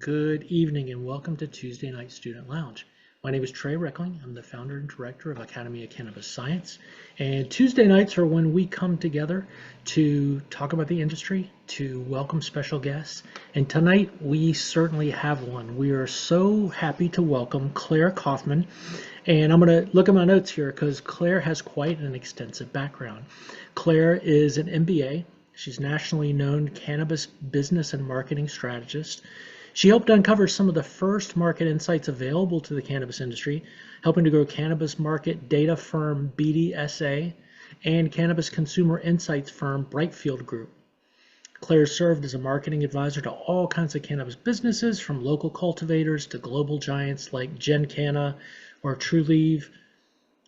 Good evening and welcome to Tuesday Night Student Lounge. My name is Trey Reckling. I'm the founder and director of Academy of Cannabis Science. And Tuesday nights are when we come together to talk about the industry, to welcome special guests. And tonight we certainly have one. We are so happy to welcome Claire Kaufmann. And I'm going to look at my notes here because Claire has quite an extensive background. Claire is an MBA. She's nationally known cannabis business and marketing strategist. She helped uncover some of the first market insights available to the cannabis industry, helping to grow cannabis market data firm BDSA and cannabis consumer insights firm Brightfield Group. Claire served as a marketing advisor to all kinds of cannabis businesses, from local cultivators to global giants like GenCanna or Trulieve.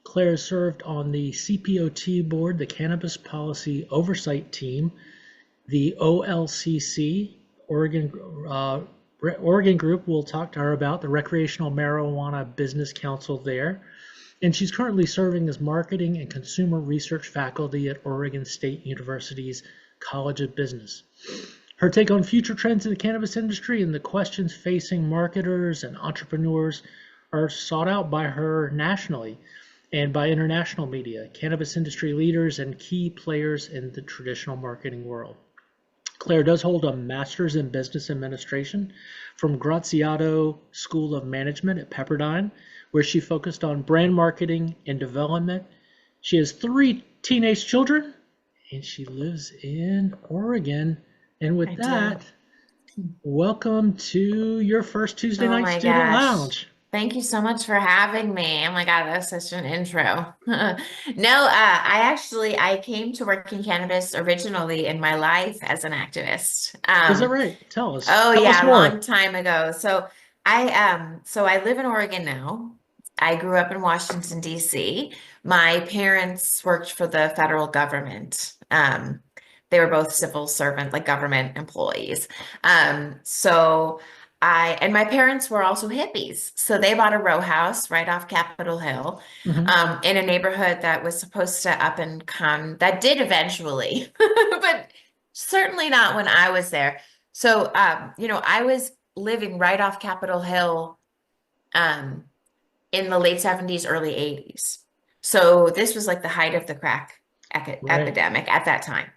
Claire served on the CPOT Board, the Cannabis Policy Oversight Team, the OLCC, Oregon Group. We'll talk to her about the Recreational Marijuana Business Council there. And she's currently serving as marketing and consumer research faculty at Oregon State University's College of Business. Her take on future trends in the cannabis industry and the questions facing marketers and entrepreneurs are sought out by her nationally and by international media, cannabis industry leaders, and key players in the traditional marketing world. Claire does hold a master's in business administration from Graziato School of Management at Pepperdine, where she focused on brand marketing and development. She has 3 teenage children, and she lives in Oregon. And with that, welcome to your first Tuesday Night Student Lounge. Thank you so much for having me. Oh my God, that's such an intro. I came to work in cannabis originally in my life as an activist. Is that right? Tell us. Oh Tell yeah, us a more. long time ago. So I live in Oregon now. I grew up in Washington, D.C. My parents worked for the federal government. They were both civil servant, like government employees. And my parents were also hippies. So they bought a row house right off Capitol Hill, in a neighborhood that was supposed to up and come, that did eventually, but certainly not when I was there. So, I was living right off Capitol Hill, in the late 70s, early 80s. So this was like the height of the crack epidemic at that time.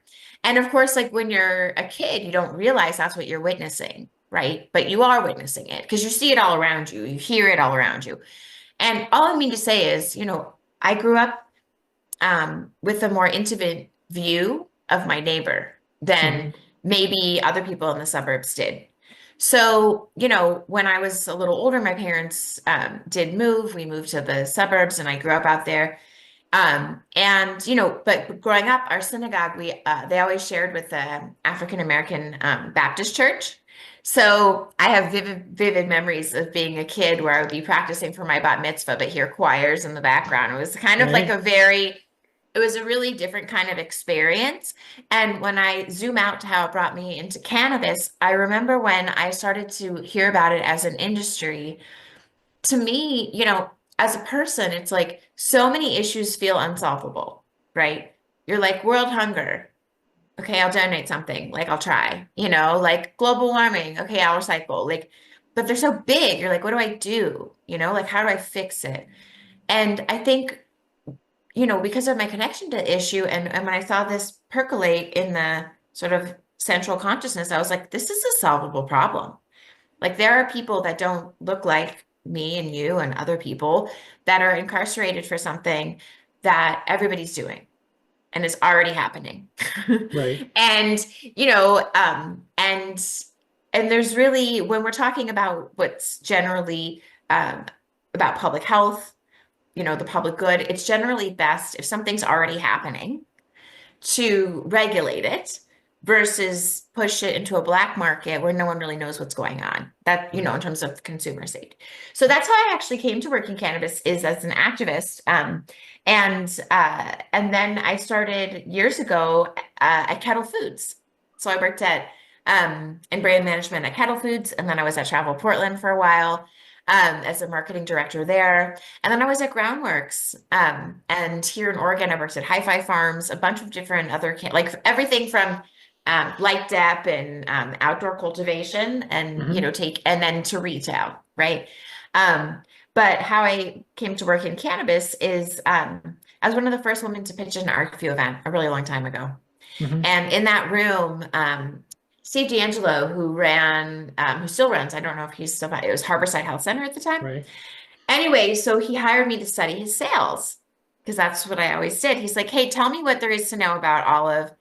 And of course, like when you're a kid, you don't realize that's what you're witnessing, right? But you are witnessing it because you see it all around you. You hear it all around you. And all I mean to say is, I grew up with a more intimate view of my neighbor than maybe other people in the suburbs did. So, when I was a little older, my parents did move. We moved to the suburbs and I grew up out there. But growing up, our synagogue, they always shared with the African American Baptist church. So I have vivid memories of being a kid where I would be practicing for my bat mitzvah, but hear choirs in the background. It was kind of like it was a really different kind of experience. And when I zoom out to how it brought me into cannabis, I remember when I started to hear about it as an industry. To me, as a person, it's like so many issues feel unsolvable, right? You're like world hunger. Okay, I'll donate something. Like I'll try, like global warming. Okay, I'll recycle. But they're so big. You're like, what do I do? Like how do I fix it? And I think, because of my connection to the issue and when I saw this percolate in the sort of central consciousness, I was like, this is a solvable problem. Like there are people that don't look like me and you and other people that are incarcerated for something that everybody's doing and is already happening. Right. And, and there's really, when we're talking about what's generally about public health, the public good, it's generally best if something's already happening to regulate it versus push it into a black market where no one really knows what's going on. That, in terms of consumer safety. So that's how I actually came to work in cannabis, is as an activist. And then I started years ago at Kettle Foods. So I worked in brand management at Kettle Foods, and then I was at Travel Portland for a while as a marketing director there. And then I was at Groundworks. And here in Oregon, I worked at Hi-Fi Farms, a bunch of different other, like everything from light dep and outdoor cultivation, and Hmm. and then to retail, right? Um, but how I came to work in cannabis is I was one of the first women to pitch an RFQ event a really long time ago. Hmm. And in that room, Steve D'Angelo, who still runs, I don't know if he's still, it was Harborside Health Center at the time. Right. Anyway, so he hired me to study his sales because that's what I always did. He's like, hey, tell me what there is to know about all of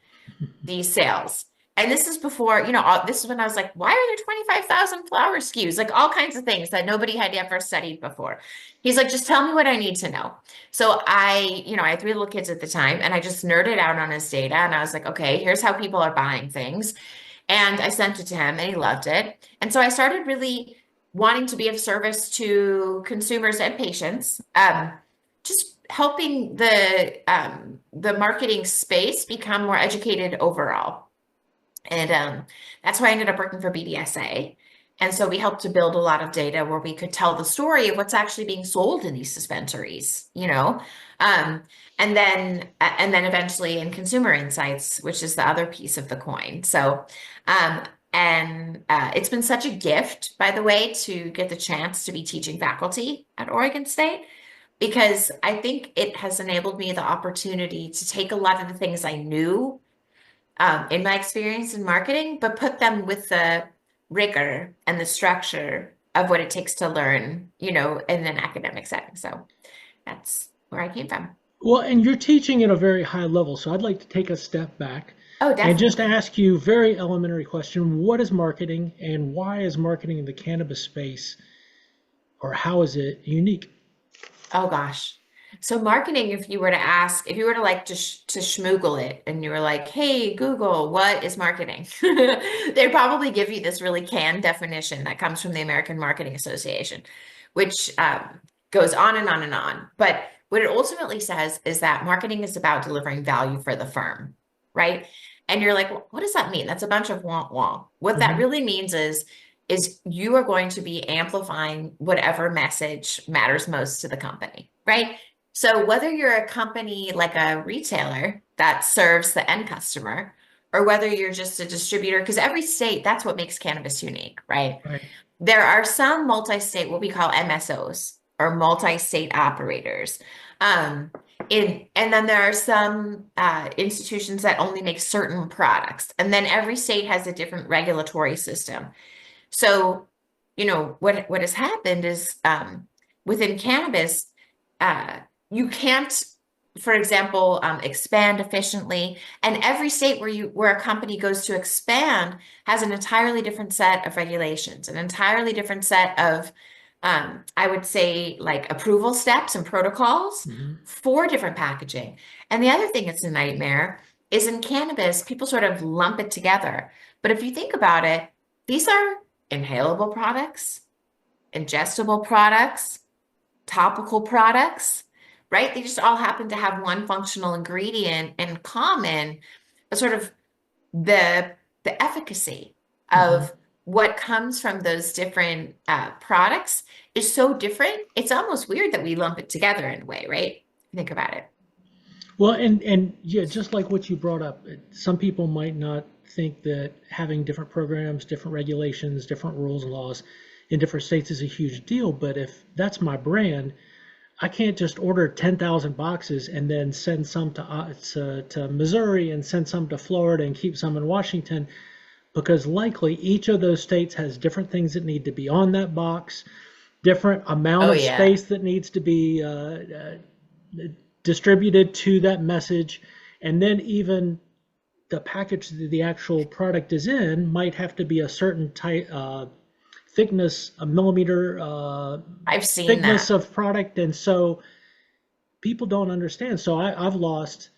these sales. And this is before, this is when I was like, why are there 25,000 flower SKUs? Like all kinds of things that nobody had ever studied before. He's like, just tell me what I need to know. So I had three little kids at the time, and I just nerded out on his data. And I was like, okay, here's how people are buying things. And I sent it to him and he loved it. And so I started really wanting to be of service to consumers and patients, just helping the marketing space become more educated overall. And that's why I ended up working for BDSA. And so we helped to build a lot of data where we could tell the story of what's actually being sold in these dispensaries, um, and then eventually in consumer insights, which is the other piece of the coin. So, and it's been such a gift, by the way, to get the chance to be teaching faculty at Oregon State, because I think it has enabled me the opportunity to take a lot of the things I knew in my experience in marketing, but put them with the rigor and the structure of what it takes to learn, in an academic setting. So that's where I came from. Well, and you're teaching at a very high level, so I'd like to take a step back Oh, and just definitely. ask you very elementary question. What is marketing and why is marketing in the cannabis space or how is it unique? Oh gosh. So marketing, if you were to like to schmoogle it and you were like, hey, Google, what is marketing? They'd probably give you this really canned definition that comes from the American Marketing Association, which goes on and on and on. But what it ultimately says is that marketing is about delivering value for the firm, right? And you're like, well, what does that mean? That's a bunch of wonk wonk. What that Hmm. really means is you are going to be amplifying whatever message matters most to the company, right? So whether you're a company like a retailer that serves the end customer, or whether you're just a distributor, because every state, that's what makes cannabis unique, right? Right. There are some multi-state, what we call MSOs or multi-state operators. Um, and then there are some institutions that only make certain products. And then every state has a different regulatory system. So, what has happened is within cannabis, uh, you can't, for example, expand efficiently. And every state where a company goes to expand has an entirely different set of regulations, an entirely different set of, I would say, like approval steps and protocols Hmm. for different packaging. And the other thing that's a nightmare is in cannabis, people sort of lump it together. But if you think about it, these are inhalable products, ingestible products, topical products, right? They just all happen to have one functional ingredient in common, but sort of the the efficacy Hmm. of what comes from those different products is so different. It's almost weird that we lump it together in a way, right? Think about it. Well, and yeah, just like what you brought up, some people might not think that having different programs, different regulations, different rules and laws in different states is a huge deal. But if that's my brand, I can't just order 10,000 boxes and then send some to Missouri and send some to Florida and keep some in Washington because likely each of those states has different things that need to be on that box, different amount Oh of yeah. space that needs to be distributed to that message, and then even the package that the actual product is in might have to be a certain type thickness, a millimeter I've seen thickness that. of product, and so people don't understand. So I've lost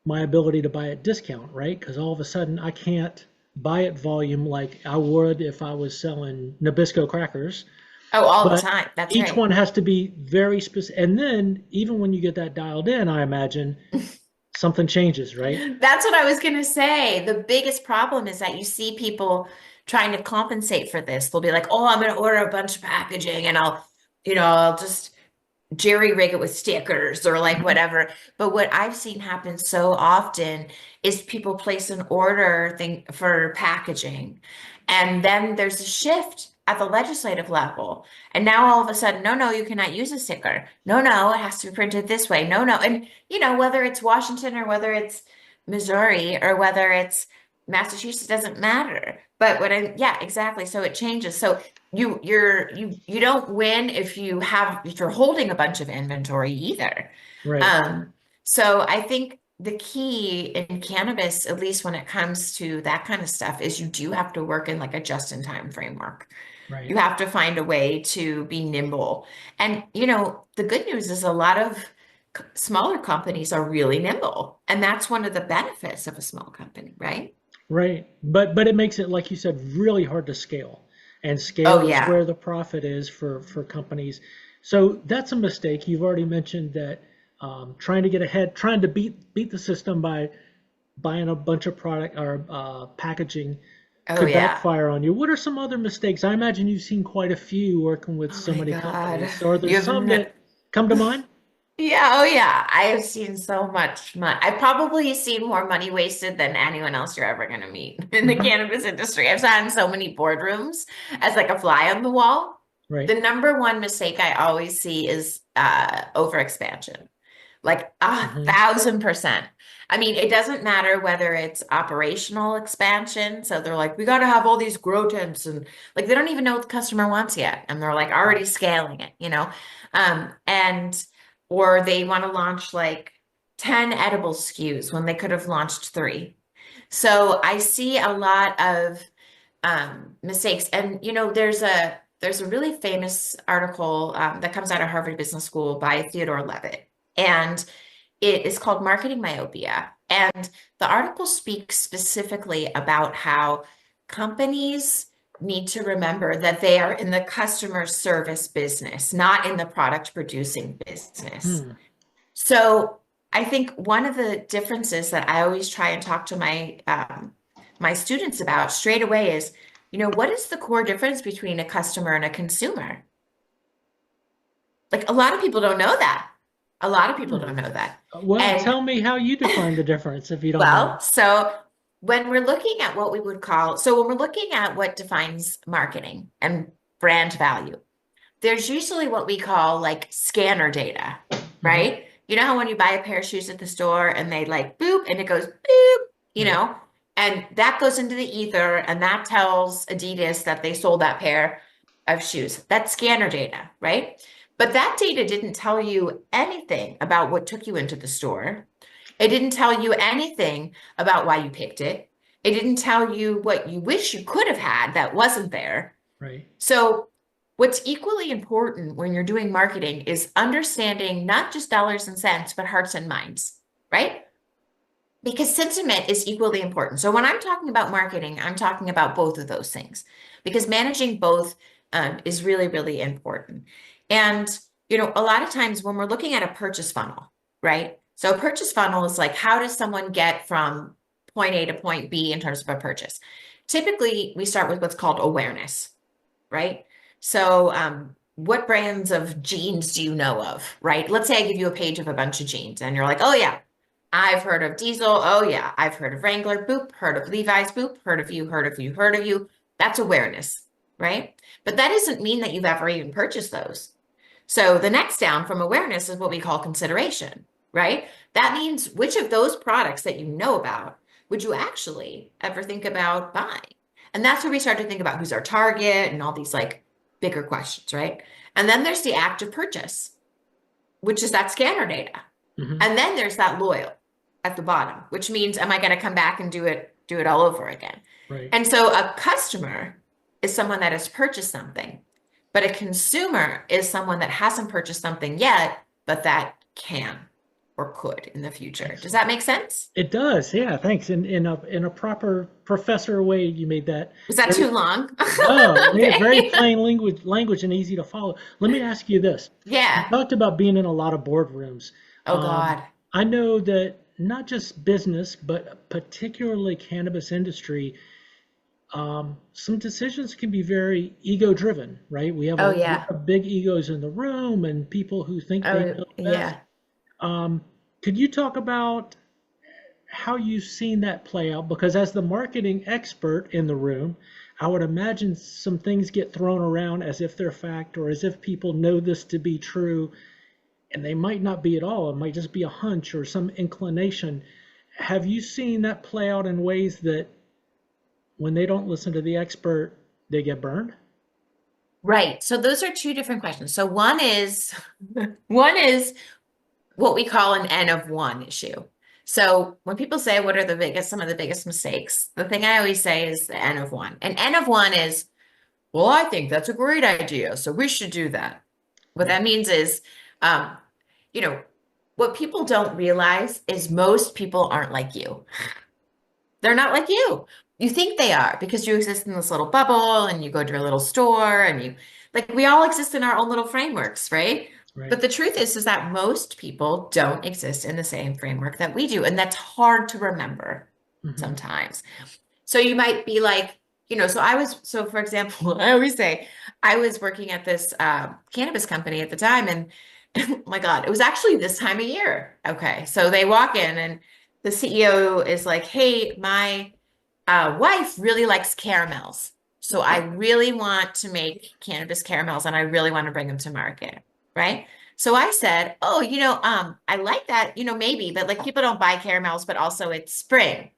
my ability to buy at discount, right? Because all of a sudden I can't buy at volume like I would if I was selling Nabisco crackers. Oh, all the But time. That's each right. one has to be very specific. And then even when you get that dialed in, I imagine something changes, right? That's what I was going to say. The biggest problem is that you see people trying to compensate for this. They'll be like, "Oh, I'm going to order a bunch of packaging and I'll just jerry rig it with stickers or like Mhm. whatever. But what I've seen happen so often is people place an order thing for packaging, and then there's a shift at the legislative level. And now all of a sudden, no, no, you cannot use a sticker. No, no, it has to be printed this way. No, no. And whether it's Washington or whether it's Missouri or whether it's Massachusetts, doesn't matter. But yeah, exactly. So it changes. So you don't win if you're holding a bunch of inventory either. Right, Um, so I think the key in cannabis, at least when it comes to that kind of stuff, is you do have to work in like a just-in-time framework. right. You have to find a way to be nimble. And the good news is a lot of smaller companies are really nimble, and that's one of the benefits of a small company, right? Right. But it makes it, like you said, really hard to scale. And Oh scale is yeah. where the profit is for companies. So that's a mistake. You've already mentioned that trying to get ahead, trying to beat the system by buying a bunch of product or packaging Oh could yeah. backfire on you. What are some other mistakes? I imagine you've seen quite a few working with Oh so my many God. companies. So are there You have some no, that come to mind? yeah, oh yeah. I have seen so much money. I've probably seen more money wasted than anyone else you're ever going to meet in the Hmm. cannabis industry. I've sat in so many boardrooms as like a fly on the wall. Right. The number one mistake I always see is overexpansion. Like Hmm. 1,000%. I mean, it doesn't matter whether it's operational expansion. So they're like, we got to have all these grow tents, and like they don't even know what the customer wants yet. And they're like already scaling it. And or they want to launch like 10 edible SKUs when they could have launched three. So I see a lot of mistakes. And there's a really famous article that comes out of Harvard Business School by Theodore Levitt, and it is called Marketing Myopia. And the article speaks specifically about how companies need to remember that they are in the customer service business, not in the product producing business. Hmm. So I think one of the differences that I always try and talk to my students about straight away is, what is the core difference between a customer and a consumer? Like a lot of people don't know that. A lot of people Hmm. don't know that. Well, And tell me how you define the difference, if you don't mind. well, so when we're looking at what we would call, so when we're looking at what defines marketing and brand value, there's usually what we call like scanner data, Hmm. right? You know how when you buy a pair of shoes at the store and they like boop and it goes boop, you Right. know, and that goes into the ether and that tells Adidas that they sold that pair of shoes. That's scanner data, right? But that data didn't tell you anything about what took you into the store. It didn't tell you anything about why you picked it. It didn't tell you what you wish you could have had that wasn't there. Right. So, what's equally important when you're doing marketing is understanding not just dollars and cents, but hearts and minds, right? Because sentiment is equally important. So, when I'm talking about marketing, I'm talking about both of those things because managing both is really, really important. And, a lot of times when we're looking at a purchase funnel, right? So, a purchase funnel is like, how does someone get from point A to point B in terms of a purchase? Typically, we start with what's called awareness, right? So, what brands of jeans do you know of, right? Let's say I give you a page of a bunch of jeans and you're like, oh, yeah, I've heard of Diesel. Oh, yeah, I've heard of Wrangler. Boop, heard of Levi's. Boop, heard of you, heard of you, heard of you. That's awareness, right? But that doesn't mean that you've ever even purchased those. So, the next down from awareness is what we call consideration, right? That means which of those products that you know about would you actually ever think about buying? And that's where we start to think about who's our target and all these like bigger questions, right? And then there's the act of purchase, which is that scanner data. Hmm. And then there's that loyal at the bottom, which means am I going to come back and do it all over again? Right. And so a customer is someone that has purchased something, but a consumer is someone that hasn't purchased something yet, but that can or could in the future. Does that Excellent. make sense? It does. Yeah. Thanks. In a proper professor way, you made that Was that very too long? no, you made it very Okay. plain language and easy to follow. Let me ask you this. You Yeah. talked about being in a lot of boardrooms. Oh God. I know that not just business, but particularly cannabis industry, some decisions can be very ego driven, right? We have a Oh lot yeah. of big egos in the room and people who think they Oh know best. yeah. Um, could you talk about how you've seen that play out? Because as the marketing expert in the room, I would imagine some things get thrown around as if they're fact or as if people know this to be true, and they might not be at all. It might just be a hunch or some inclination. Have you seen that play out in ways that when they don't listen to the expert, they get burned? Right. So those are two different questions. So one is what we call an N of one issue. So when people say what are some of the biggest mistakes, the thing I always say is the N of one. And N of one is, well, I think that's a great idea, so we should do that. What Right, that means is, um, you know, what people don't realize is most people aren't like you. They're not like you. You think they are because you exist in this little bubble and you go to your little store and you like we all exist in our own little frameworks, right? right. But the truth is that most people don't exist in the same framework that we do. And that's hard to remember Hmm. sometimes. So you might be like, so for example, I always say I was working at this cannabis company at the time, and oh my God, it was actually this time of year. Okay. So they walk in, and the CEO is like, hey, my wife really likes caramels. So I really want to make cannabis caramels and I really want to bring them to market. Right. So I said, oh, I like that, maybe, but like people don't buy caramels, but also it's spring.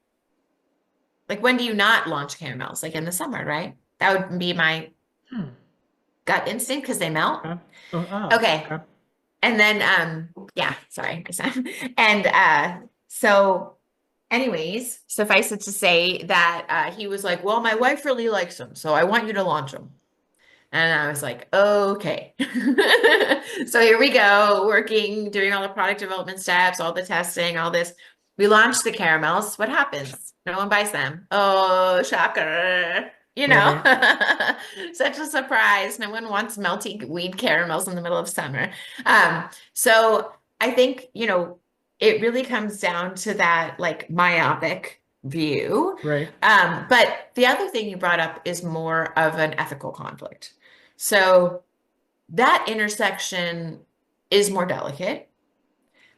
Like when do you not launch caramels? Like in the summer, right? That would be my Hmm. gut instinct because they melt. Okay. Oh, Okay. okay. And then yeah, sorry. And so anyways, suffice it to say that he was like, well, my wife really likes them, so I want you to launch them. And I was like, okay. So here we go, working, doing all the product development steps, all the testing, all this. We launched the caramels. What happens? No one buys them. Oh, shocker. Right. Such a surprise. No one wants melty weed caramels in the middle of summer. So I think, it really comes down to that like myopic view. Right. But the other thing you brought up is more of an ethical conflict. So that intersection is more delicate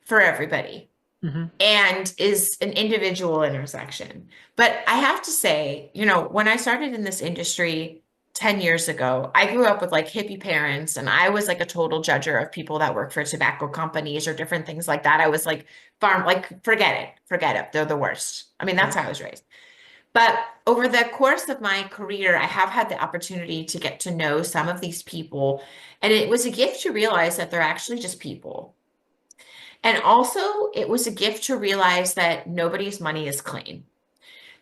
for everybody Hmm. and is an individual intersection. But I have to say, when I started in this industry 10 years ago, I grew up with like hippie parents and I was like a total judger of people that work for tobacco companies or different things like that. I was like, forget it. They're the worst. I mean, that's Right. how I was raised. But over the course of my career, I have had the opportunity to get to know some of these people. And it was a gift to realize that they're actually just people. And also, it was a gift to realize that nobody's money is clean.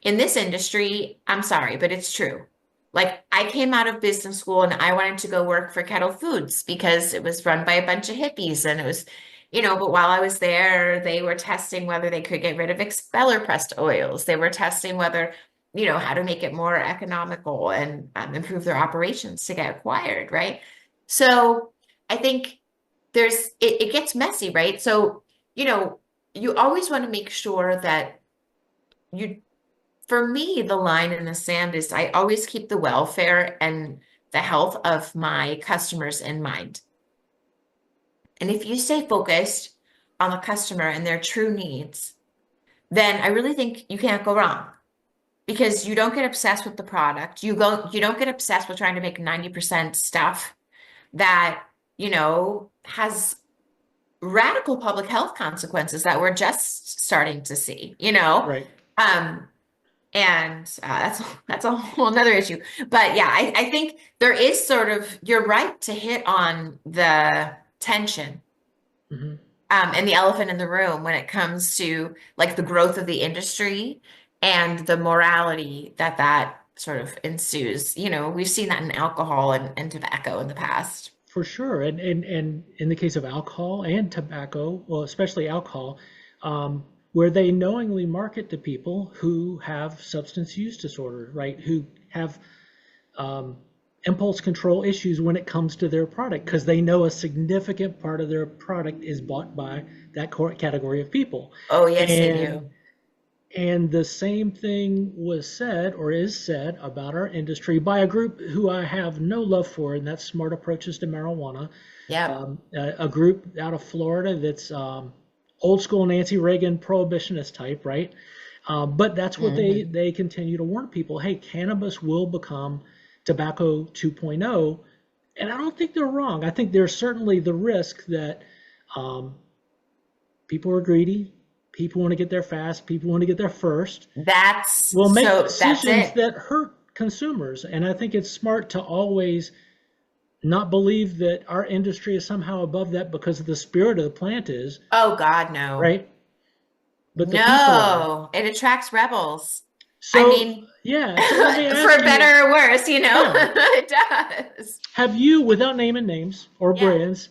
In this industry, I'm sorry, but it's true. Like, I came out of business school and I wanted to go work for Kettle Foods because it was run by a bunch of hippies. And it was, but while I was there, they were testing whether they could get rid of expeller pressed oils. They were testing whether, how to make it more economical and improve their operations to get acquired, right? So I think it gets messy, right? So, you know, you always want to make sure that you for me, the line in the sand is I always keep the welfare and the health of my customers in mind. And if you stay focused on the customer and their true needs, then I really think you can't go wrong because you don't get obsessed with the product. You don't get obsessed with trying to make 90% stuff that, has radical public health consequences that we're just starting to see. Right. Um, And that's a whole nother issue. But yeah, I think there is sort of, you're right to hit on the tension Hmm. and the elephant in the room when it comes to like the growth of the industry and the morality that sort of ensues. We've seen that in alcohol and tobacco in the past. For sure. And in the case of alcohol and tobacco, well, especially alcohol, where they knowingly market to people who have substance use disorder, right? Who have um, impulse control issues when it comes to their product because they know a significant part of their product is bought by that category of people. Oh, yes, they And do. And the same thing was said or is said about our industry by a group who I have no love for, and that's Smart Approaches to Marijuana, Yep. a group out of Florida that's old school Nancy Reagan prohibitionist type, right? But that's what Hmm. they continue to warn people. Hey, cannabis will become tobacco 2.0, and I don't think they're wrong. I think there's certainly the risk that um, people are greedy, people want to get there fast, people want to get there first, will make That's decisions it. that hurt consumers. And I think it's smart to always not believe that our industry is somehow above that because the spirit of the plant is, Oh God, no. right? But the people are. No, it attracts rebels. I So, mean, yeah, so let me for ask you, better or worse, you know, yeah, it does. have you, without naming names or Yeah. brands,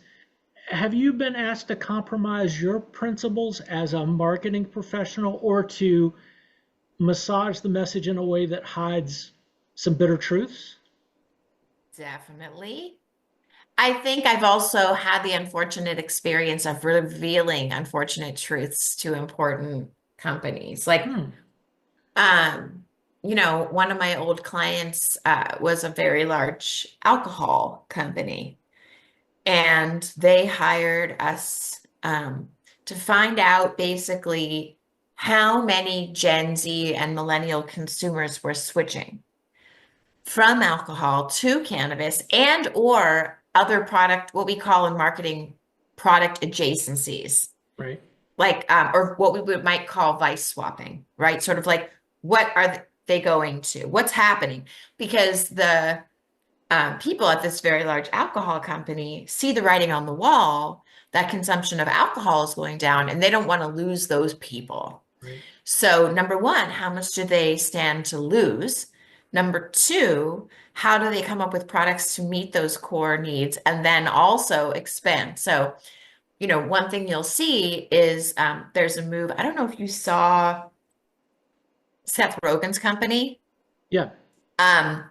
have you been asked to compromise your principles as a marketing professional or to massage the message in a way that hides some bitter truths? Definitely. I think I've also had the unfortunate experience of revealing unfortunate truths to important companies. Hmm. Um, one of my old clients was a very large alcohol company, and they hired us to find out basically how many Gen Z and millennial consumers were switching from alcohol to cannabis and or other product, what we call in marketing product adjacencies, Right. like or what we would might call vice swapping, right? Sort of like what are they going to? What's happening? Because the people at this very large alcohol company see the writing on the wall that consumption of alcohol is going down, and they don't want to lose those people. Right. So, number one, how much do they stand to lose? Number two, how do they come up with products to meet those core needs and then also expand? So, one thing you'll see is there's a move. I don't know if you saw Seth Rogen's company. Yeah. Um,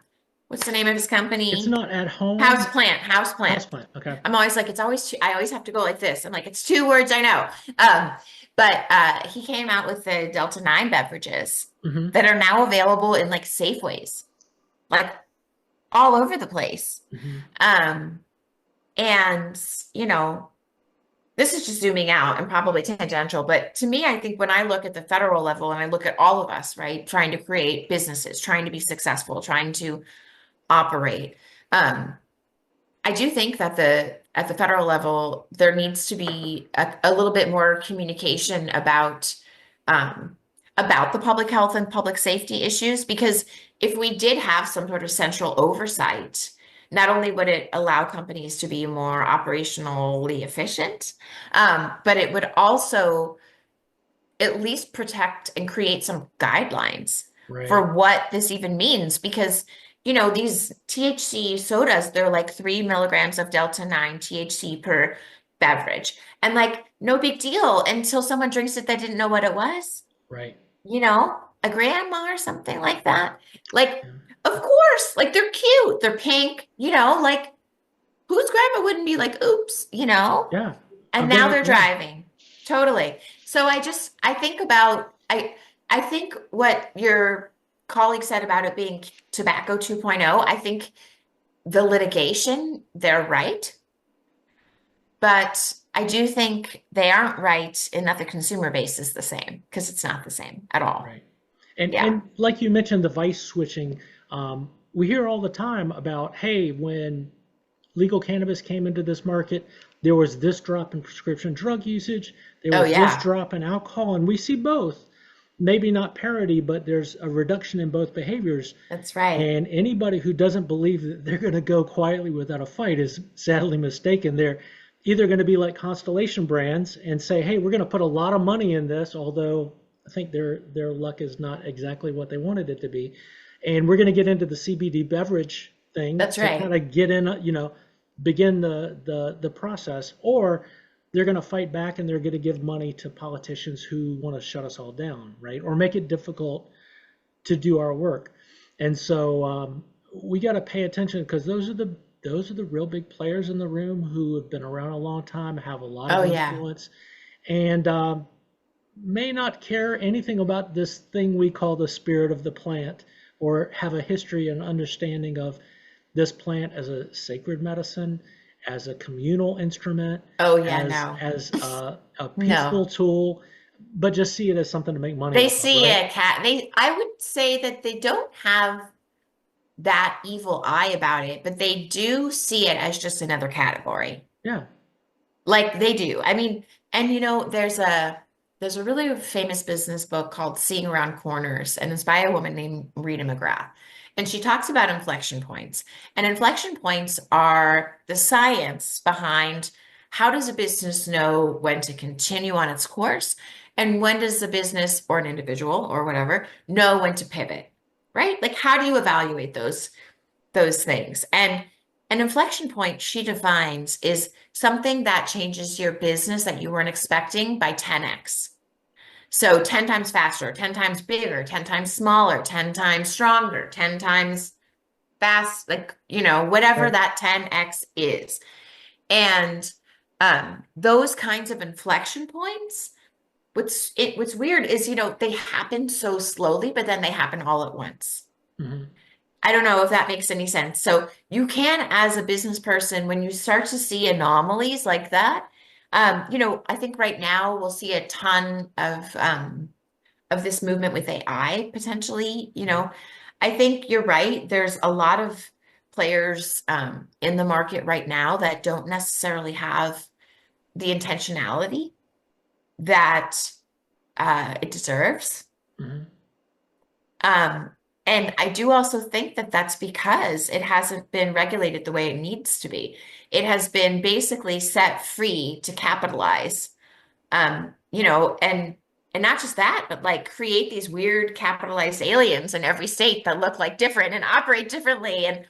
what's the name of his It's company? not at home. Houseplant. Houseplant. Okay. I'm always like, it's always I always have to go like this. I'm like, it's two words, I know. But he came out with the Delta 9 beverages Hmm. that are now available in like Safeways, like all over the place. Hmm. Um, and you know, this is just zooming out and probably tangential, but to me, I think when I look at the federal level and I look at all of us, right, trying to create businesses, trying to be successful, trying to operate. Um, I do think that the at the federal level, there needs to be a little bit more communication um, about the public health and public safety issues, because if we did have some sort of central oversight, not only would it allow companies to be more operationally efficient, but it would also at least protect and create some guidelines Right. for what this even means. Because, these THC sodas, they're like 3 milligrams of Delta 9 THC per beverage. And like, no big deal until someone drinks it that didn't know what it was, Right. a grandma or something like that. Like, Yeah. of course, like they're cute, they're pink, like whose grandma wouldn't be like, oops, Yeah. and I've been now at, they're yeah. driving. Totally. So I think about I think what your colleague said about it being tobacco 2.0, I think the litigation, they're right, but I do think they aren't right in that the consumer base is the same, because it's not the same at all. Right. And Yeah. like you mentioned, the vice switching. We hear all the time about, hey, when legal cannabis came into this market, there was this drop in prescription drug usage, there Oh was this yeah. drop in alcohol, and we see both. Maybe not parity, but there's a reduction in both behaviors. That's right. And anybody who doesn't believe that they're going to go quietly without a fight is sadly mistaken. They're either going to be like Constellation Brands and say, "Hey, we're going to put a lot of money in this," although I think their luck is not exactly what they wanted it to be, and we're going to get into the CBD beverage thing That's to kind right. of get in, begin the process, or they're going to fight back and they're going to give money to politicians who want to shut us all down, right, or make it difficult to do our work. And so we got to pay attention because those are the real big players in the room who have been around a long time, have a lot of Oh yeah. influence, and may not care anything about this thing we call the spirit of the plant, or have a history and understanding of this plant as a sacred medicine, as a communal instrument, Oh yeah, as no. a peaceful No. tool, but just see it as something to make money They off of, see right? a cat. I would say that they don't have that evil eye about it, but they do see it as just another category. Yeah. Like they do. I mean, and there's a really famous business book called Seeing Around Corners, and it's by a woman named Rita McGrath. And she talks about inflection points. And inflection points are the science behind how does a business know when to continue on its course, and when does the business or an individual or whatever know when to pivot, right? Like how do you evaluate those things? And an inflection point she defines is something that changes your business that you weren't expecting by 10x. So 10 times faster, 10 times bigger, 10 times smaller, 10 times stronger, 10 times fast, like, whatever Right. that 10x is. And those kinds of inflection points, what's weird is, they happen so slowly, but then they happen all at once. Hmm. I don't know if that makes any sense. So you can, as a business person, when you start to see anomalies like that, I think right now we'll see a ton of this movement with AI potentially. I think you're right. There's a lot of players in the market right now that don't necessarily have the intentionality that it deserves. Hmm. Um, and I do also think that that's because it hasn't been regulated the way it needs to be. It has been basically set free to capitalize, and not just that, but like create these weird capitalized aliens in every state that look like different and operate differently and,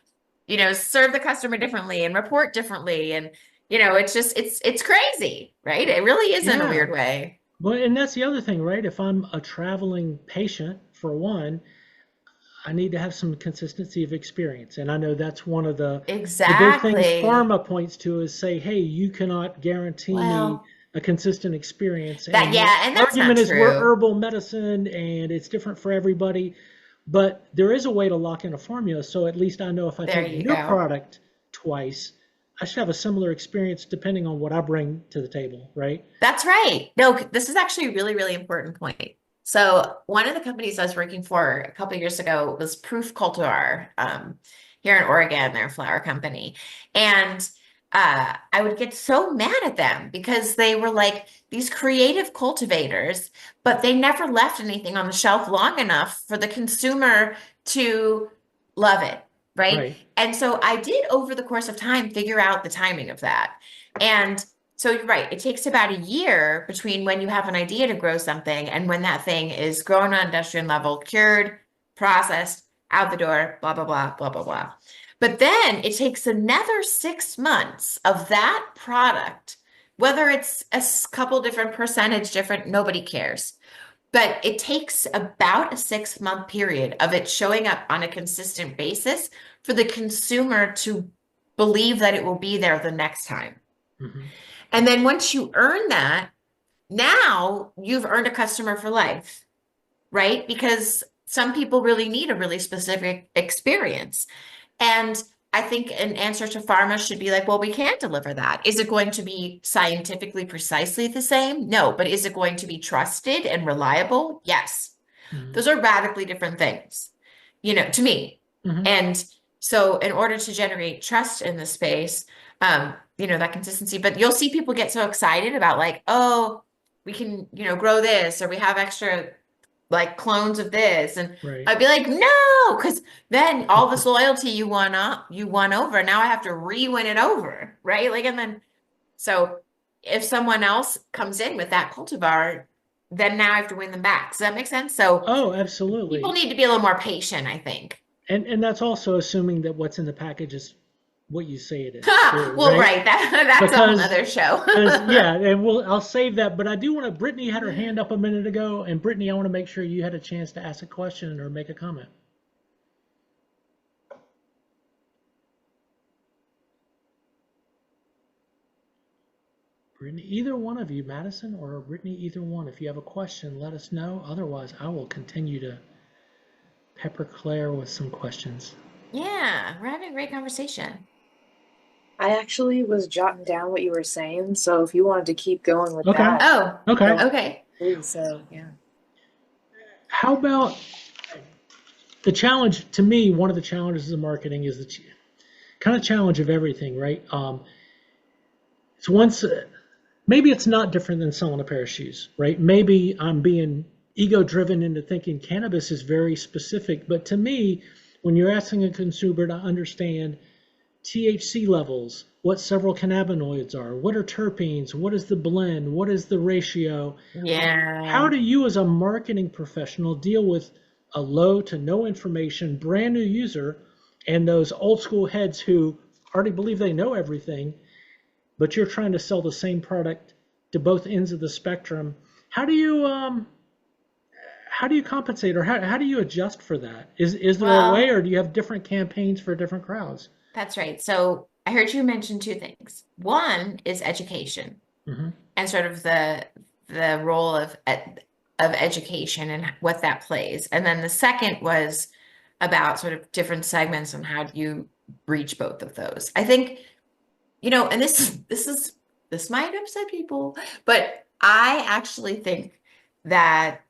serve the customer differently and report differently. And, it's crazy, right? It really is in a Yeah. weird way. Well, and that's the other thing, right? If I'm a traveling patient, for one, I need to have some consistency of experience. And I know that's one of the big things Exactly. pharma points to is say, hey, you cannot guarantee me Well, a consistent experience. that, And the yeah, and that's not argument is we're true. herbal medicine and it's different for everybody. But there is a way to lock in a formula. So at least I know if I There take you your go. product twice, I should have a similar experience depending on what I bring to the table, right? That's right. No, this is actually a really, really important point. So one of the companies I was working for a couple of years ago was Proof Cultivar, here in Oregon, their flower company. And I would get so mad at them because they were like these creative cultivators, but they never left anything on the shelf long enough for the consumer to love it, right? Right. And so I did over the course of time figure out the timing of that. And so you're right. It takes about a year between when you have an idea to grow something and when that thing is grown on industrial level, cured, processed, out the door, blah, blah, blah, blah, blah, blah. But then it takes another 6 months of that product, whether it's couple different percentage different, nobody cares. But it takes about a 6 month period of it showing up on a consistent basis for the consumer to believe that it will be there the next time. Hmm. And then once you earn that, now you've earned a customer for life, right? Because some people really need a really specific experience. And I think an answer to pharma should be like, well, we can't deliver that. Is it going to be scientifically precisely the same? No, but is it going to be trusted and reliable? Yes. Hmm. Those are radically different things, to me. Hmm. And so, in order to generate trust in the space, that consistency, but you'll see people get so excited about like, oh, we can, grow this, or we have extra like clones of this. And Right. I'd be like, no, because then all this loyalty you won over. Now I have to re-win it over, right? Like, and then so if someone else comes in with that cultivar, then now I have to win them back. Does that make sense? So Oh, people absolutely. need to be a little more patient, I think. And that's also assuming that what's in the package is what you say it is too, Well, right? right. That's a whole Because nother show. yeah, and I'll save that. But I do want to. Brittany had her hand up a minute ago, and Brittany, I want to make sure you had a chance to ask a question or make a comment. Brittany, either one of you, Madison or Brittany, either one, if you have a question, let us know. Otherwise, I will continue to pepper Claire with some questions. Yeah, we're having a great conversation. I actually was jotting down what you were saying, so if you wanted to keep going with Okay. that, Oh, Okay. okay. please. So, yeah. How about the challenge? To me, one of the challenges of marketing is the kind of challenge of everything, right? It's once maybe it's not different than selling a pair of shoes, right? Maybe I'm being ego driven into thinking cannabis is very specific, but to me, when you're asking a consumer to understand THC levels, what several cannabinoids are, what are terpenes, what is the blend, what is the ratio, Yeah. how do you as a marketing professional deal with a low to no information brand new user and those old school heads who already believe they know everything, but you're trying to sell the same product to both ends of the spectrum? How do you compensate, or how do you adjust for that? Is there a way, Well, or do you have different campaigns for different crowds? that's right. So I heard you mention two things. One is education Mm-hmm. and sort of the role of education and what that plays. And then the second was about sort of different segments and how do you reach both of those. I think, and this might upset people, but I actually think that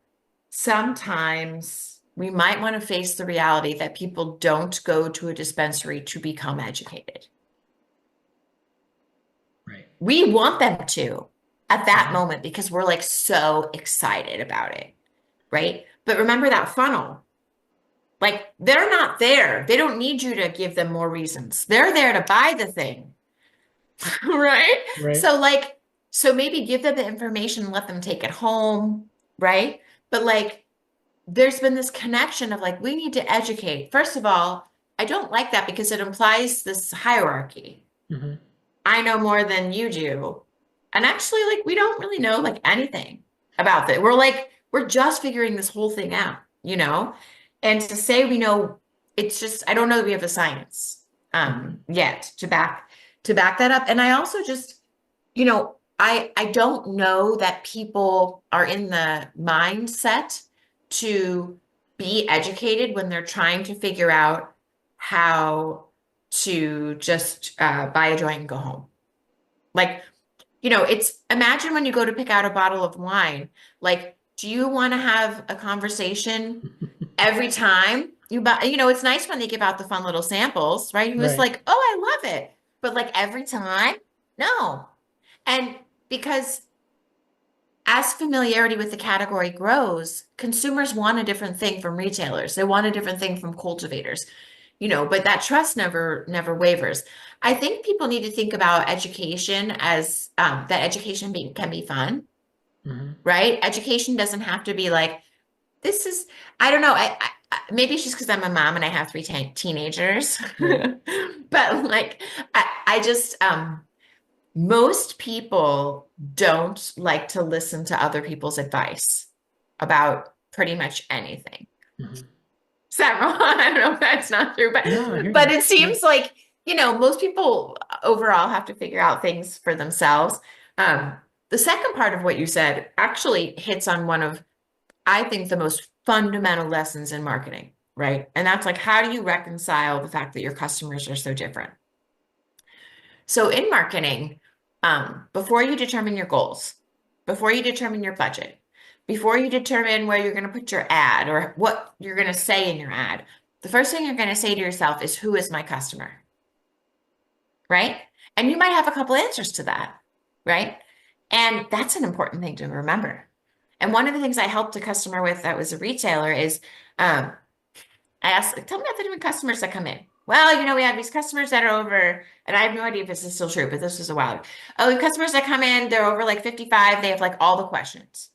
sometimes we might want to face the reality that people don't go to a dispensary to become educated. Right. We want them to at that Mhm. moment because we're like so excited about it, right? But remember that funnel. Like they're not there. They don't need you to give them more reasons. They're there to buy the thing, right? Right. So maybe give them the information and let them take it home, right? But like there's been this connection of like, we need to educate. First of all, I don't like that because it implies this hierarchy. Mm-hmm. I know more than you do. And actually, like, we don't really know like anything about that. We're just figuring this whole thing out, you know? And to say we know, it's just, I don't know that we have the science yet to back that up. And I also just, I don't know that people are in the mindset to be educated when they're trying to figure out how to just buy a joint and go home. Like, it's imagine when you go to pick out a bottle of wine, like, do you want to have a conversation every time you buy? It's nice when they give out the fun little samples, right? It was Right. like, oh, I love it. But like every time, no. And because as familiarity with the category grows, consumers want a different thing from retailers. They want a different thing from cultivators, but that trust never wavers. I think people need to think about education as that education can be fun, Mm-hmm. right? Education doesn't have to be like, this is, I don't know. Maybe it's just because I'm a mom and I have three teenagers, Right. but like, I just, most people don't like to listen to other people's advice about pretty much anything. Mm-hmm. Is that wrong? I don't know if that's not true, but No, I hear but you. it seems like, most people overall have to figure out things for themselves. The second part of what you said actually hits on one of, I think, the most fundamental lessons in marketing, right? And that's like, how do you reconcile the fact that your customers are so different? So in marketing, before you determine your goals, before you determine your budget, before you determine where you're going to put your ad or what you're going to say in your ad, the first thing you're going to say to yourself is, who is my customer? Right? And you might have a couple answers to that, right? And that's an important thing to remember. And one of the things I helped a customer with that was a retailer is I asked, like, tell me about the different customers that come in. Well, we have these customers that are over, and I have no idea if this is still true, but this was a while ago. Oh, we have customers that come in, they're over like 55, they have like all the questions.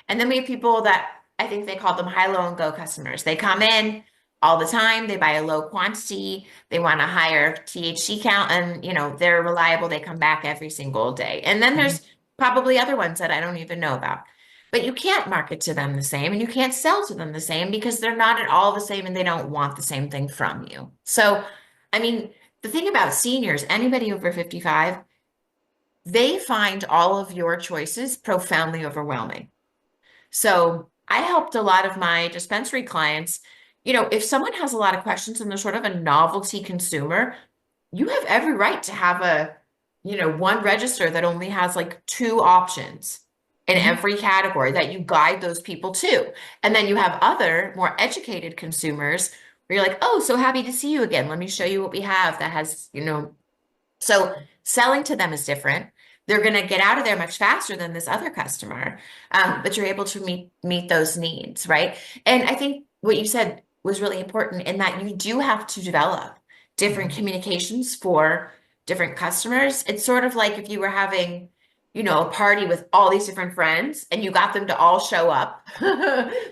And then we have people that I think they call them high, low, and go customers. They come in all the time, they buy a low quantity, they want a higher THC count, and they're reliable, they come back every single day. And then there's probably other ones that I don't even know about. But you can't market to them the same and you can't sell to them the same because they're not at all the same and they don't want the same thing from you. So, I mean, the thing about seniors, anybody over 55, they find all of your choices profoundly overwhelming. So I helped a lot of my dispensary clients. If someone has a lot of questions and they're sort of a novelty consumer, you have every right to have one register that only has like two options in Mhm. every category that you guide those people to. And then you have other more educated consumers where you're like, oh, so happy to see you again. Let me show you what we have that has, so selling to them is different. They're going to get out of there much faster than this other customer, but you're able to meet those needs, right? And I think what you said was really important in that you do have to develop different Mhm. communications for different customers. It's sort of like if you were having, a party with all these different friends and you got them to all show up.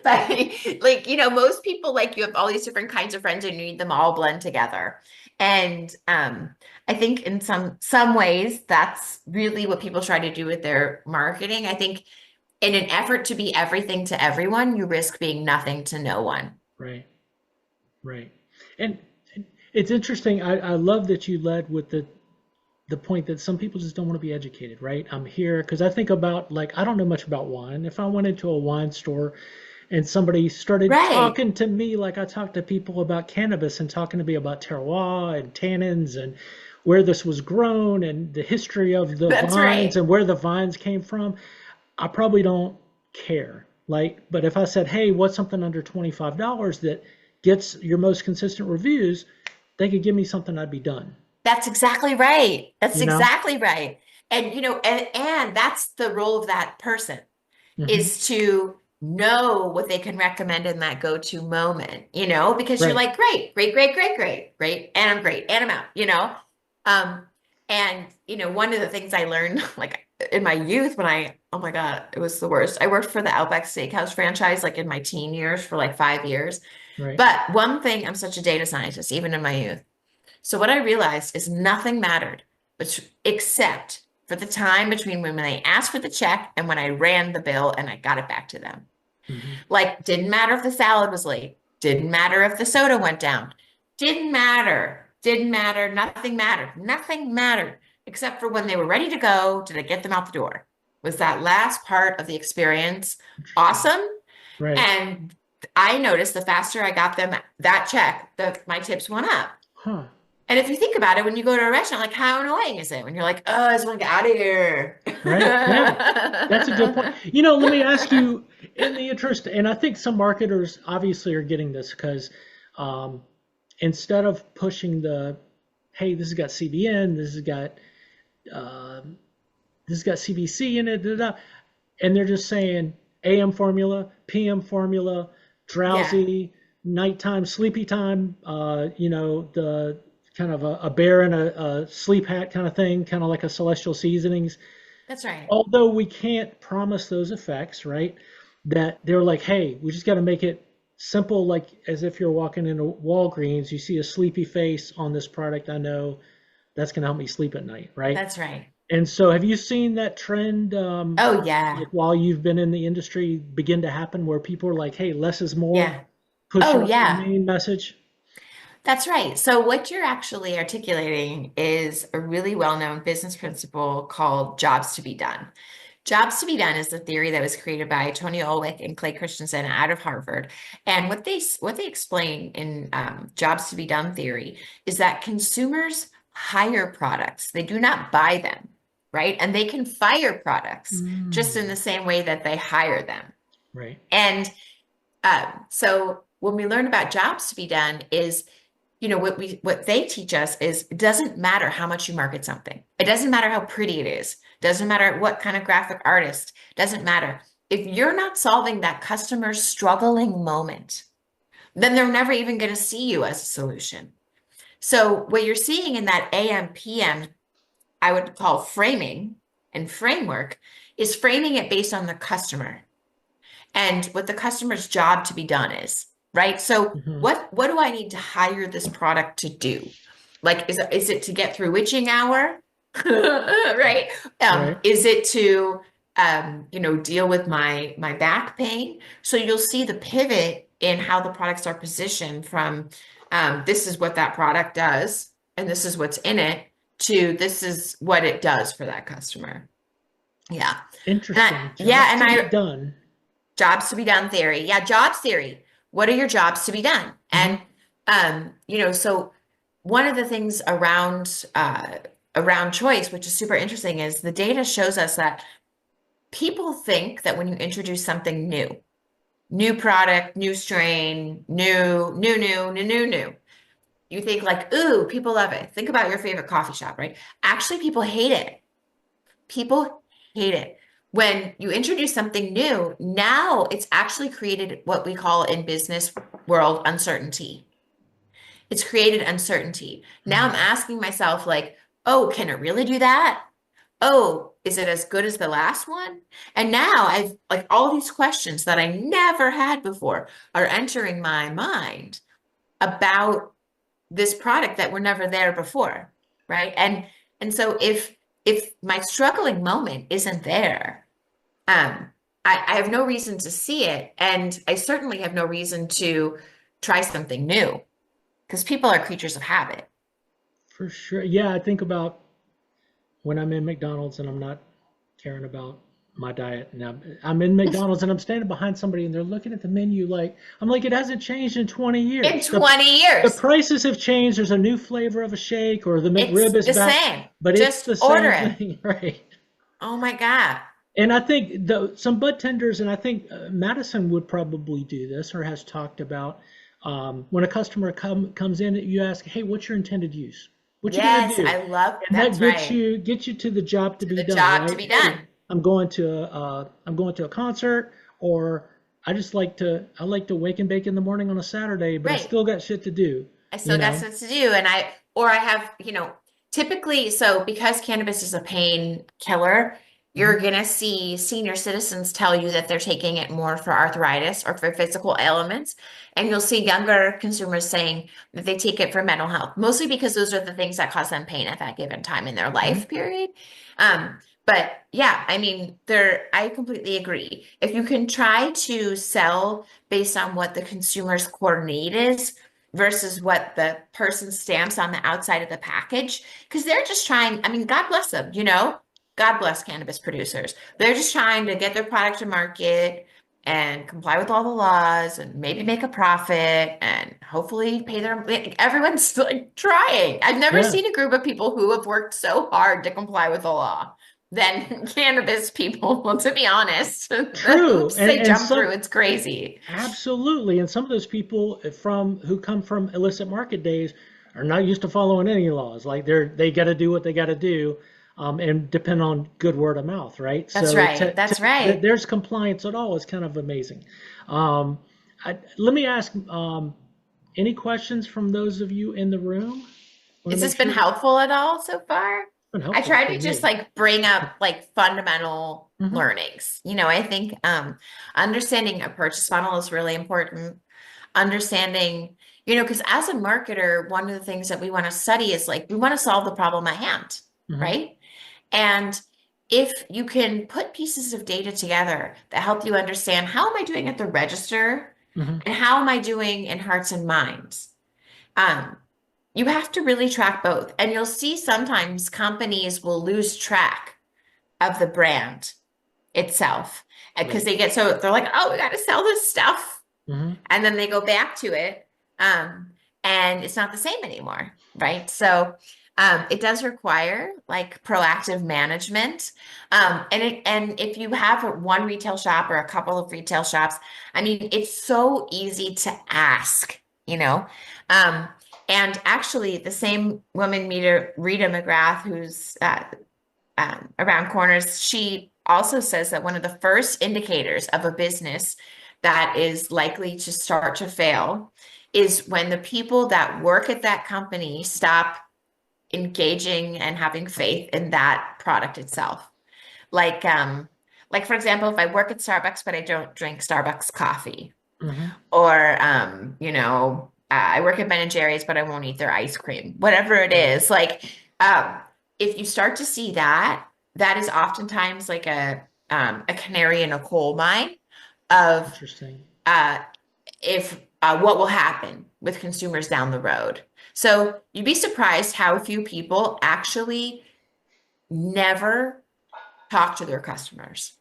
Like, most people, like, you have all these different kinds of friends and you need them all blend together. And I think in some ways that's really what people try to do with their marketing. I think in an effort to be everything to everyone, you risk being nothing to no one. Right. Right. And it's interesting. I love that you led with the point that some people just don't want to be educated, right? I'm here because I think about, like, I don't know much about wine. If I went into a wine store and somebody started Right. talking to me like I talk to people about cannabis and talking to me about terroir and tannins and where this was grown and the history of the That's vines right. and where the vines came from, I probably don't care. Like, but if I said, hey, what's something under $25 that gets your most consistent reviews, they could give me something, I'd be done, That's exactly right. That's you know? exactly right. And and that's the role of that person, Hmm. is to know what they can recommend in that go-to moment, because you're Right. like, great, great, great, great, great, great, and I'm great, and I'm out. Um, and one of the things I learned like in my youth when oh my God, it was the worst. I worked for the Outback Steakhouse franchise like in my teen years for like 5 years. Right. But one thing, I'm such a data scientist, even in my youth. So what I realized is nothing mattered, except for the time between when they asked for the check and when I ran the bill and I got it back to them. Hmm. Like, didn't matter if the salad was late, didn't matter if the soda went down, didn't matter, nothing mattered, except for when they were ready to go, did I get them out the door? Was that last part of the experience Interesting. awesome? Right. And I noticed the faster I got them that check, my tips went up. Huh. And if you think about it, when you go to a restaurant, like, how annoying is it when you're like, oh, I just want to get out of here? Right. Yeah. That's a good point. Let me ask you, in the interest, and I think some marketers obviously are getting this because um, instead of pushing hey, this has got CBN, um, this has got CBC in it, da, da, da, and they're just saying AM formula, PM formula, Yeah, drowsy, nighttime, sleepy time, the kind of a bear in a sleep hat kind of thing, kind of like a celestial seasonings. that's right. Although we can't promise those effects, right? That they're like, hey, we just got to make it simple, like as if you're walking into Walgreens, you see a sleepy face on this product, I know that's going to help me sleep at night, right? That's right. And so, have you seen that trend, Oh, like yeah. while you've been in the industry, begin to happen where people are like, "Hey, less is more," Yeah. push Oh, out the yeah. main message? That's right. So, what you're actually articulating is a really well-known business principle called jobs to be done. Jobs to be done is the theory that was created by Tony Olwick and Clay Christensen out of Harvard. And what they explain in jobs to be done theory is that consumers hire products; they do not buy them, right? And they can fire products just in the Mm, same way that they hire them. right. And so when we learn about jobs to be done is, what they teach us is it doesn't matter how much you market something. It doesn't matter how pretty it is. Doesn't matter what kind of graphic artist. Doesn't matter. If you're not solving that customer's struggling moment, then they're never even going to see you as a solution. So what you're seeing in that AM PM, I would call framing and framework, is framing it based on the customer and what the customer's job to be done is, right? So Hmm. what do I need to hire this product to do? Like, is it to get through witching hour? Right? Right. Is it to deal with my back pain? So you'll see the pivot in how the products are positioned from this is what that product does, and this is what's in it, to this is what it does for that customer. Yeah. Interesting. Yeah, Jobs and to be done. jobs to be done theory. Yeah, jobs theory. What are your jobs to be done? Mm-hmm. And so one of the things around choice, which is super interesting, is the data shows us that people think that when you introduce something new product, new strain, new, you think like, ooh, people love it. Think about your favorite coffee shop, right? Actually, people hate it. People hate it. When you introduce something new, now it's actually created what we call in business world uncertainty. It's created uncertainty. Now I'm asking myself, like, oh, can it really do that? Oh, is it as good as the last one? And now I've like all these questions that I never had before are entering my mind about this product that were never there before, right? And so if my struggling moment isn't there, um, I have no reason to see it, and I certainly have no reason to try something new because people are creatures of habit. For sure. Yeah, I think about when I'm in McDonald's and I'm not caring about my diet. And I'm in McDonald's and I'm standing behind somebody and they're looking at the menu like, I'm like, it hasn't changed in 20 In years. 20 The years, prices have changed. There's a new flavor of a shake or the it's McRib is the back, same. but it's Just the order same it. thing, right? Oh my God. And I think some bud tenders, and I think Madison would probably do this or has talked about when a customer comes in, you ask, hey, what's your intended use? What you gonna Yes, do? I love And that that's right. gets you to the job to To be the done, job to right? be Hey, done. I'm going to a concert, or I like to wake and bake in the morning on a Saturday, but I Right. still got shit to do, I you still got know? stuff to do. And I have, typically, so because cannabis is a pain killer, Mhm. you're gonna see senior citizens tell you that they're taking it more for arthritis or for physical ailments. And you'll see younger consumers saying that they take it for mental health, mostly because those are the things that cause them pain at that given time in their Mhm. life period. But yeah, I mean, I completely agree. If you can try to sell based on what the consumer's core need is, versus what the person stamps on the outside of the package. Because they're just trying, I mean, God bless them, God bless cannabis producers. They're just trying to get their product to market and comply with all the laws and maybe make a profit and hopefully pay their, everyone's like trying. I've never Yeah, seen a group of people who have worked so hard to comply with the law than cannabis people. Well, to be honest, the true. hoops they And jump through, some it's crazy. absolutely, and some of those people who come from illicit market days are not used to following any laws. Like they got to do what they got to do, and depend on good word of mouth, right? That's So right. That's that right. there's compliance at all is kind of amazing. Um, let me ask, any questions from those of you in the room? I want to Has make this been sure it's helpful at all so far? been I helpful try for to just me. like bring up like fundamental Hmm. learnings. I think understanding a purchase funnel is really important. Understanding, because as a marketer, one of the things that we want to study is like we want to solve the problem at hand, Hmm. right? And if you can put pieces of data together that help you understand how am I doing at the register Hmm. and how am I doing in hearts and minds? Um, you have to really track both. And you'll see sometimes companies will lose track of the brand itself because Right. they're like, oh, we got to sell this stuff. Hmm. And then they go back to it. Um, and it's not the same anymore, right? So it does require like proactive management. And if you have one retail shop or a couple of retail shops, I mean, it's so easy to ask, you know. Um, and actually, the same woman, Rita McGrath, who's around corners, she also says that one of the first indicators of a business that is likely to start to fail is when the people that work at that company stop engaging and having faith in that product itself. Like, like for example, if I work at Starbucks, but I don't drink Starbucks coffee, Hmm. or I work at Ben and Jerry's, but I won't eat their ice cream, whatever it Right. is. Like, um, if you start to see that, that is oftentimes like a canary in a coal mine of Interesting. uh, if what will happen with consumers down the road. So you'd be surprised how few people actually never talk to their customers.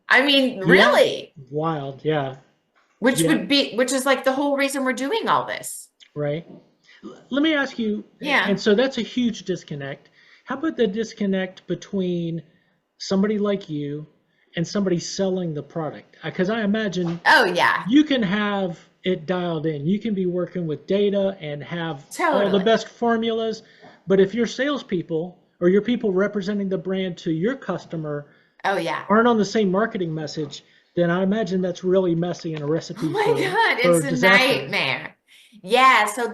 I mean, Yeah, really, wild. Yeah, which yeah, which is like the whole reason we're doing all this. right. Let me ask you, and Yeah. so that's a huge disconnect. How about the disconnect between somebody like you and somebody selling the product? Because I imagine Oh, yeah, you can have it dialed in. You can be working with data and have all the totally. best formulas. But if your salespeople or your people representing the brand to your customer Oh, yeah. aren't on the same marketing message, then I imagine that's really messy and a Oh recipe my God, for it's a disaster. nightmare. Yeah, so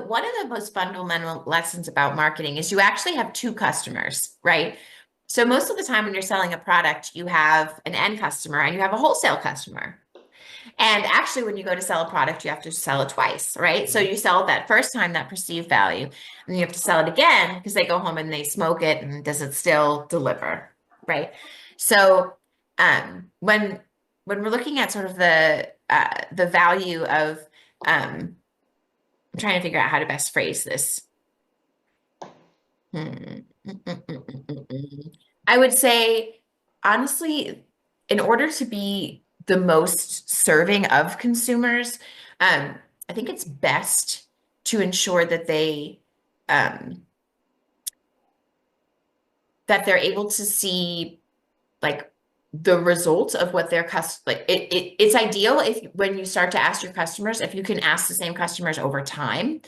one of the most fundamental lessons about marketing is you actually have two customers, right? So most of the time when you're selling a product, you have an end customer and you have a wholesale customer. And actually, when you go to sell a product, you have to sell it twice, right? So Right. you sell it that first time, that perceived value, and you have to sell it again because they go home and they smoke it, and does it still deliver, right? So when we're looking at sort of the value of I'm trying to figure out how to best phrase this. I would say, honestly, in order to be the most serving of consumers, I think it's best to ensure that um, they're able to see like the results of what their like it's ideal if when you start to ask your customers, if you can ask the same customers over time,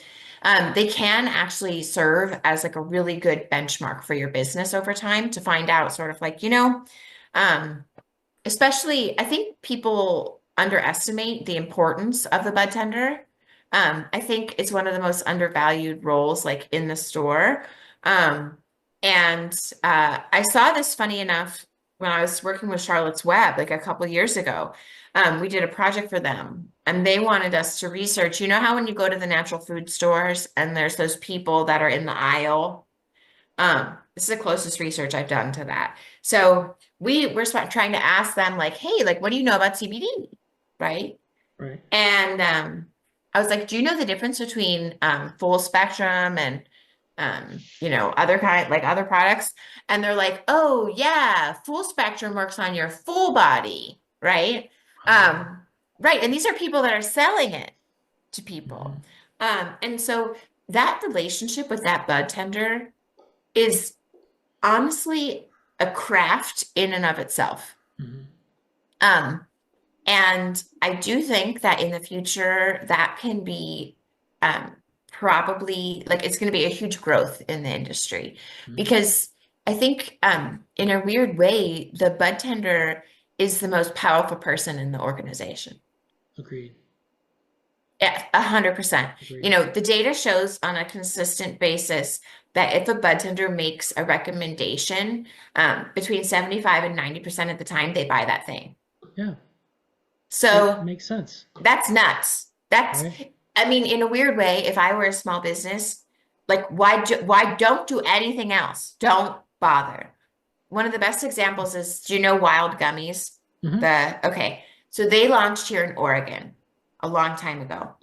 they can actually serve as like a really good benchmark for your business over time to find out sort of like, um, especially I think people underestimate the importance of the bud tender. I think it's one of the most undervalued roles like in the store. Um, and I saw this funny enough when I was working with Charlotte's Web like a couple years ago. We did a project for them and they wanted us to research. You know how when you go to the natural food stores and there's those people that are in the aisle? This is the closest research I've done to that. So we're trying to ask them like, hey, like, what do you know about CBD? Right. Right. And I was like, do you know the difference between full spectrum and other kind like other products? And they're like, oh yeah, full spectrum works on your full body, right? Um, right. And these are people that are selling it to people. Mhm. And so that relationship with that bud tender is honestly a craft in and of itself. Mhm. Um, and I do think that in the future, that can be um, probably like it's going to be a huge growth in the industry Mhm. because I think in a weird way, the bud tender is the most powerful person in the organization. Agreed. Yeah, 100%. Agreed. The data shows on a consistent basis that if a bud tender makes a recommendation, between 75 and 90% of the time, they buy that thing. Yeah, it So makes sense, that's nuts. right? I mean, in a weird way, if I were a small business, like why don't do anything else? Don't bother. One of the best examples is, do you know Wild Gummies? Hmm. Okay, so they launched here in Oregon a long time ago.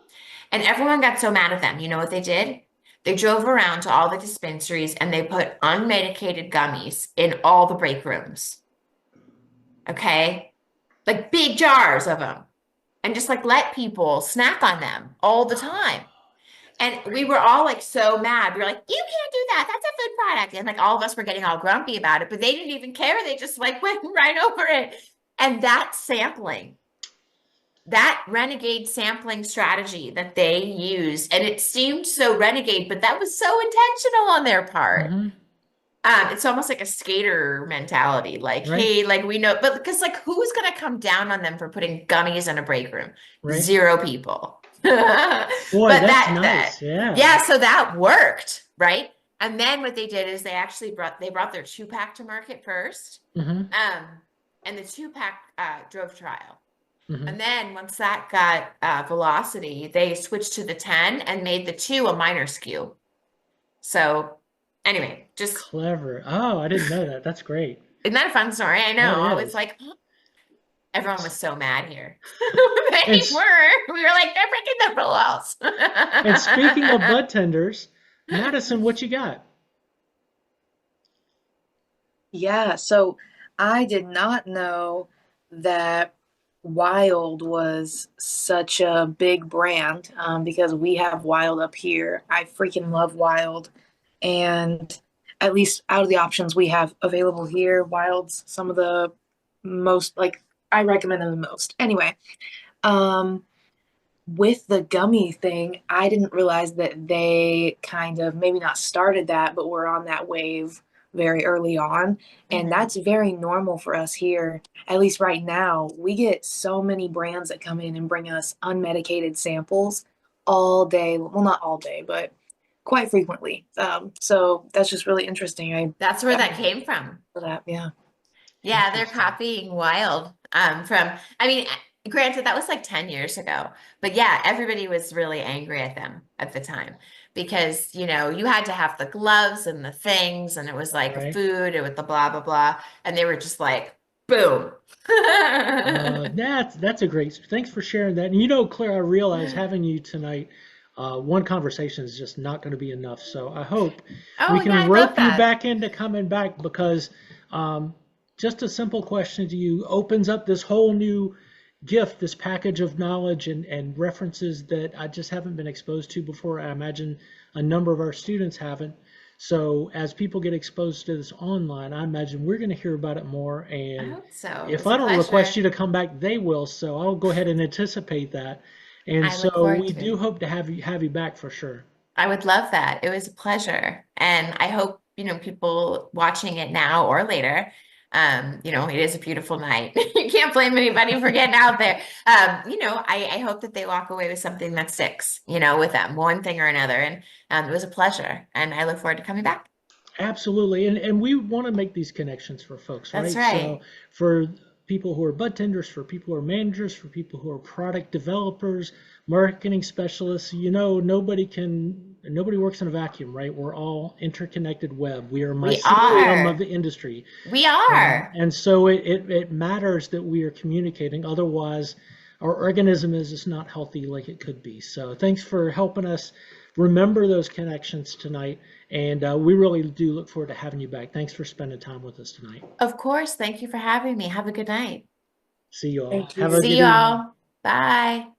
And everyone got so mad at them. You know what they did? They drove around to all the dispensaries and they put unmedicated gummies in all the break rooms. Okay? Like big jars of them. And just like let people snack on them all the time. And we were all like so mad. We were like, you can't do that. That's a food product. And like all of us were getting all grumpy about it, but they didn't even care. They just like went right over it. And that sampling, that renegade sampling strategy that they used, and it seemed so renegade, but that was so intentional on their part. Hmm. It's almost like a skater mentality, like, Right. hey, like we know, but because like who's gonna come down on them for putting gummies in a break room? Right. Zero people. Boy, But that's that nice. Yeah. yeah, so that worked, right? And then what they did is they brought their 2-pack to market first. Hmm. Um, and the 2-pack drove trial. Hmm. And then once that got velocity, they switched to the 10 and made the 2 a minor SKU. So anyway, just Clever. Oh, I didn't know that. That's great. isn't that a fun story? I That know. It's is. like, Everyone was so mad here. And, They were. We were like, they're breaking the rules. and speaking of bud tenders, Madison, what you got? Yeah, so I did not know that Wild was such a big brand because we have Wild up here. I freaking love Wild. And at least out of the options we have available here, Wild's some of the most, like, I recommend them the most. Anyway, um, with the gummy thing, I didn't realize that they kind of maybe not started that, but were on that wave very early on. And Mhm. that's very normal for us here. At least right now, we get so many brands that come in and bring us unmedicated samples all day. Well, not all day, but quite frequently. So that's just really interesting. That's where that came from. For that, yeah. Yeah, they're Interesting. copying Wild from, I mean, granted, that was like 10 years ago, but yeah, everybody was really angry at them at the time because, you know, you had to have the gloves and the things, and it was like Right. food and with the blah, blah, blah. And they were just like, boom. That's a great. Thanks for sharing that. And you know, Claire, I realize having you tonight, one conversation is just not going to be enough. So I hope we Oh, yeah, can I love rope you that. back into coming back because um, just a simple question to you opens up this whole new gift, this package of knowledge and references that I just haven't been exposed to before. I imagine a number of our students haven't. So as people get exposed to this online, I imagine we're going to hear about it more. I And hope so. It if was a I don't request pleasure. you to come back, they will. So I'll go ahead and anticipate that. And I look so forward we to it. do hope to have you back for sure. I would love that. It was a pleasure. And I hope, you know, people watching it now or later, you know, it is a beautiful night. You can't blame anybody for getting out there. You know, I hope that they walk away with something that sticks, you know, with them, one thing or another. And it was a pleasure. And I look forward to coming back. Absolutely. And we want to make these connections for folks, That's right? So right. for people who are bud tenders, for people who are managers, for people who are product developers, marketing specialists, you know, nobody works in a vacuum, right? We're all interconnected web. We are We mycelium of are. the industry. We are. And so it matters that we are communicating. Otherwise, our organism is just not healthy like it could be. So thanks for helping us remember those connections tonight. And we really do look forward to having you back. Thanks for spending time with us tonight. Of course. Thank you for having me. Have a good night. See you all. Thank Have a you. See good you evening. all. Bye.